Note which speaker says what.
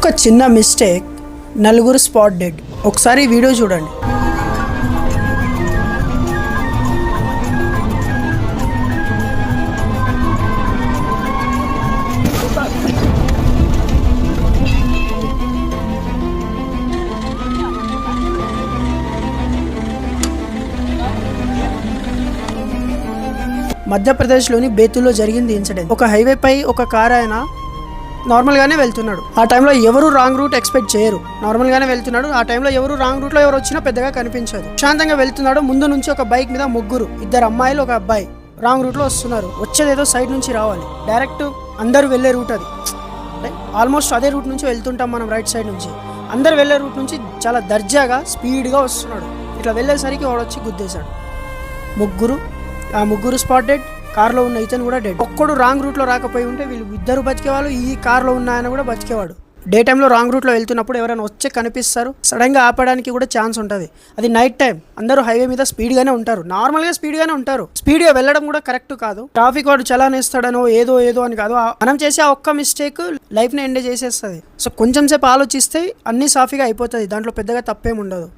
Speaker 1: ఒక్క చిన్న మిస్టేక్, నలుగురు స్పాట్ డెడ్. ఒకసారి ఈ వీడియో చూడండి. మధ్యప్రదేశ్లోని బేతుల్లో జరిగింది ఇన్సిడెంట్. ఒక హైవేపై ఒక కార్ ఆయన నార్మల్గానే వెళ్తున్నాడు. ఆ టైంలో ఎవరు రాంగ్ రూట్ ఎక్స్పెక్ట్ చేయరు. నార్మల్గానే వెళ్తున్నాడు. ఆ టైంలో ఎవరు రాంగ్ రూట్లో ఎవరు వచ్చినా పెద్దగా కనిపించదు. శాంతంగా వెళ్తున్నాడు. ముందు నుంచి ఒక బైక్ మీద ముగ్గురు, ఇద్దరు అమ్మాయిలు ఒక అబ్బాయి రాంగ్ రూట్లో వస్తున్నారు. వచ్చేదేదో సైడ్ నుంచి రావాలి. డైరెక్ట్ అందరూ వెళ్ళే రూట్ అది. అంటే ఆల్మోస్ట్ అదే రూట్ నుంచి వెళ్తుంటాం మనం, రైట్ సైడ్ నుంచి. అందరు వెళ్ళే రూట్ నుంచి చాలా దర్జాగా స్పీడ్గా వస్తున్నాడు. ఇట్లా వెళ్ళేసరికి వాడు వచ్చి గుద్దేశాడు. ఆ ముగ్గురు స్పాట్ డెడ్. కార్లో ఉన్న ఇతను కూడా డెడ్. ఒక్కడు రాంగ్ రూట్లో రాకపోయి ఉంటే వీళ్ళు ఇద్దరు బతికేవాళ్ళు. ఈ కార్లో ఉన్న ఆయన కూడా బతికేవాడు. డే టైంలో రాంగ్ రూట్లో వెళ్తున్నప్పుడు ఎవరైనా వచ్చే కనిపిస్తారు, సడన్గా ఆపడానికి కూడా ఛాన్స్ ఉంటుంది. అది నైట్ టైం. అందరూ హైవే మీద స్పీడ్గానే ఉంటారు, నార్మల్గా స్పీడ్గానే ఉంటారు. స్పీడ్గా వెళ్ళడం కూడా కరెక్ట్ కాదు. ట్రాఫిక్ వాడు చలాన్ వేస్తాడనో ఏదో అని కాదు. మనం చేసే ఆ ఒక్క మిస్టేక్ లైఫ్ని ఎండ్ చేసేస్తుంది. సో కొంచెం సేపు ఆలోచిస్తే అన్నీ సాఫీగా అయిపోతుంది. దాంట్లో పెద్దగా తప్పేం ఉండదు.